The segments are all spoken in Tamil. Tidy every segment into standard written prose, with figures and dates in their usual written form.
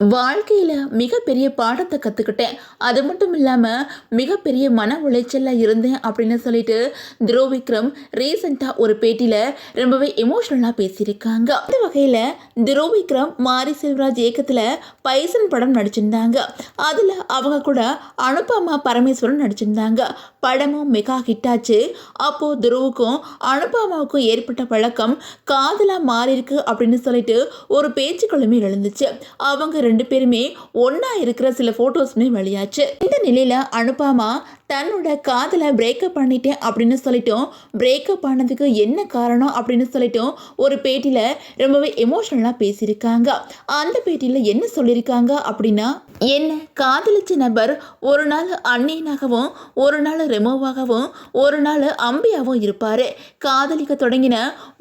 வாழ்க்கையில் மிகப்பெரிய பாடத்தை கற்றுக்கிட்டேன். அது மட்டும் இல்லாமல் மிகப்பெரிய மன உளைச்சலில் இருந்தேன் அப்படின்னு சொல்லிட்டு துருவ் விக்ரம் ரீசெண்டாக ஒரு பேட்டியில் ரொம்பவே எமோஷ்னலாக பேசியிருக்காங்க. அந்த வகையில் துருவ் விக்ரம் மாரி செல்வராஜ் இயக்கத்தில் பைசன் படம் நடிச்சிருந்தாங்க. அதில் அவங்க கூட அனுபமா பரமேஸ்வரன் நடிச்சிருந்தாங்க. படமும் மெகா ஹிட்டாச்சு. அப்போது துருவுக்கும் அனுபமாவுக்கும் ஏற்பட்ட பழக்கம் காதலாக மாறியிருக்கு அப்படின்னு சொல்லிட்டு ஒரு பேச்சுக்களுமே எழுந்துச்சு. அவங்க ரெண்டு பேருமே ஒன்னா இருக்கிற சில போட்டோஸ்மே வெளியாச்சு. இந்த நிலையில அனுபமா தன்னோட காதலை பிரேக்கப் பண்ணிட்டேன் அப்படின்னு சொல்லிட்டோம். பிரேக்கப் ஆனதுக்கு என்ன காரணம் அப்படின்னு சொல்லிட்டோம் ஒரு பேட்டியில் ரொம்பவே எமோஷனலாக பேசியிருக்காங்க. அந்த பேட்டியில் என்ன சொல்லியிருக்காங்க அப்படின்னா, என்ன காதலிச்ச நபர் ஒரு நாள் அன்னியனாகவும் ஒரு நாள் ரெமோவாகவும் ஒரு நாள் அம்பியாகவும் இருப்பார். காதலிக்க தொடங்கின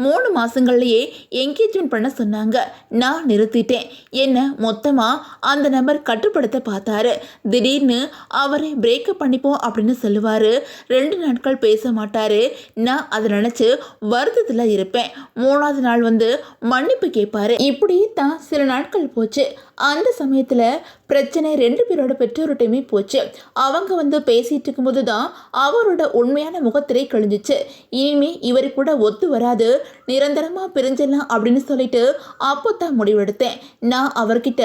3 மாதங்கள்லையே என்கேஜ்மெண்ட் பண்ண சொன்னாங்க. நான் நிறுத்திட்டேன். என்ன மொத்தமாக அந்த நபர் கட்டுப்படுத்த பார்த்தாரு. திடீர்னு அவரை பிரேக்கப் பண்ணிப்போம் அப்படின்னு சொல்லுவார். 2 நாட்கள் பேச மாட்டார். நான் அதை நினச்சி வருத்தத்தில் இருப்பேன். 3ஆவது நாள் மன்னிப்பு கேட்பாரு. இப்படி தான் சில நாட்கள் போச்சு. அந்த சமயத்தில் பிரச்சனை 2 பேரோட பெற்றோர்கிட்டையுமே போச்சு. அவங்க பேசிட்டு இருக்கும்போது தான் அவரோட உண்மையான முகத்திரை கழிஞ்சிச்சு. இனிமே இவர் கூட ஒத்து வராது, நிரந்தரமாக பிரிஞ்சிடலாம் அப்படின்னு சொல்லிட்டு அப்போ தான் முடிவெடுத்தேன். நான் அவர்கிட்ட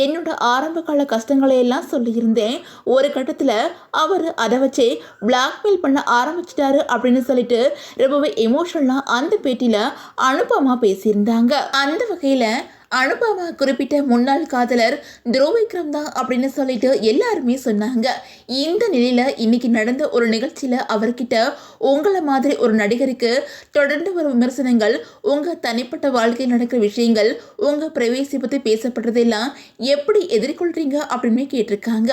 என்னோட ஆரம்ப கால கஷ்டங்களை எல்லாம் சொல்லியிருந்தேன். ஒரு கட்டத்தில் அவர் அதை வச்சு பிளாக்மெயில் பண்ண ஆரம்பிச்சிட்டாரு அப்படின்னு சொல்லிட்டு ரொம்பவே எமோஷனலாக அந்த பேட்டியில் அனுபமா பேசியிருந்தாங்க. அந்த வகையில் அனுபமா குறிப்பிட்ட முன்னாள் காதலர் துருவ் விக்ரம் தான் அப்படின்னு சொல்லிட்டு எல்லாருமே சொன்னாங்க. இந்த நிலையில் இன்னைக்கு நடந்த ஒரு நிகழ்ச்சியில் அவர்கிட்ட உங்களை மாதிரி ஒரு நடிகருக்கு தொடர்ந்து வரும் விமர்சனங்கள், உங்கள் தனிப்பட்ட வாழ்க்கையில் நடக்கிற விஷயங்கள், உங்கள் பிரைவேசி பற்றி பேசப்படுறதெல்லாம் எப்படி எதிர்கொள்றீங்க அப்படின்னு கேட்டிருக்காங்க.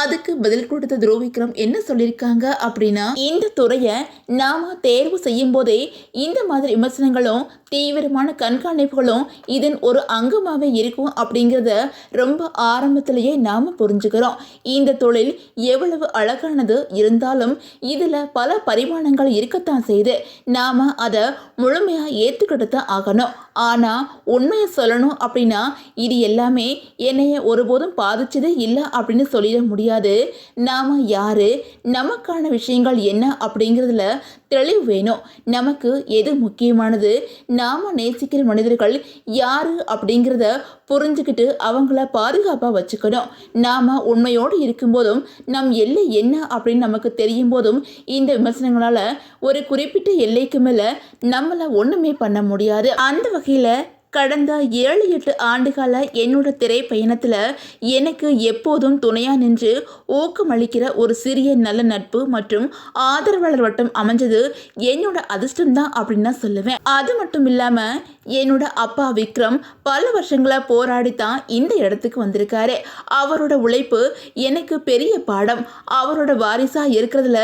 அதுக்கு பதில் கொடுத்த துருவ் விக்ரம் என்ன சொல்லியிருக்காங்க அப்படின்னா, இந்த துறையை நாம தேர்வு செய்யும் போதே இந்த மாதிரி விமர்சனங்களும் தீவிரமான கண்காணிப்புகளும் இதன் ஒரு அங்கமாகவே இருக்கும் அப்படிங்கிறத ரொம்ப ஆரம்பத்திலேயே நாம் புரிஞ்சுக்கிறோம். இந்த தொழில் எவ்வளவு அழகானது இருந்தாலும் இதில் பல பரிமாணங்கள் இருக்கத்தான் செய்து நாம் அதை முழுமையாக ஏற்றுக்கிட்டு தான் ஆகணும். ஆனால் உண்மையை சொல்லணும் அப்படின்னா இது எல்லாமே என்னைய ஒருபோதும் பாதிச்சதே இல்லை அப்படின்னு சொல்லிட முடியாது. நாம் யார், நமக்கான விஷயங்கள் என்ன அப்படிங்கிறதுல தெளிவு வேணும். நமக்கு எது முக்கியமானது, நாம் நேசிக்கிற மனிதர்கள் யார் அப்படிங்கிறத புரிஞ்சுக்கிட்டு அவங்கள பாதுகாப்பாக வச்சுக்கணும். நாம் உண்மையோடு இருக்கும்போதும் நம் எல்லை என்ன அப்படின்னு நமக்கு தெரியும் போதும் இந்த விமர்சனங்களால் ஒரு குறிப்பிட்ட எல்லைக்கு மேலே நம்மளை ஒன்றுமே பண்ண முடியாது. அந்த வகையில் கடந்த 7-8 ஆண்டுகால என்னோட திரைப்பயணத்தில் எனக்கு எப்போதும் துணையாக நின்று ஊக்கமளிக்கிற ஒரு சிறிய நல்ல நட்பு மற்றும் ஆதரவாளர் வட்டம் அமைஞ்சது என்னோட அதிர்ஷ்டம்தான் அப்படின்னு தான் சொல்லுவேன். அது மட்டும் இல்லாமல் என்னோட அப்பா விக்ரம் பல வருஷங்களாக போராடித்தான் இந்த இடத்துக்கு வந்திருக்காரு. அவரோட உழைப்பு எனக்கு பெரிய பாடம். அவரோட வாரிசாக இருக்கிறதுல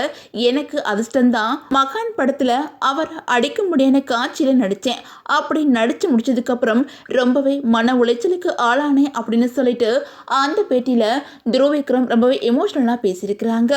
எனக்கு அதிர்ஷ்டம்தான். மகான் படத்தில் அவர் அடிக்க முடியாத காட்சியில் நடித்தேன். அப்படி நடித்து முடிச்சதுக்கு அப்புறம் ரொம்பவே மன உளைச்சலுக்கு ஆளானேன் அப்படின்னு சொல்லிட்டு அந்த பேட்டியில் துருவ் விக்ரம் ரொம்பவே எமோஷனலாக பேசியிருக்கிறாங்க.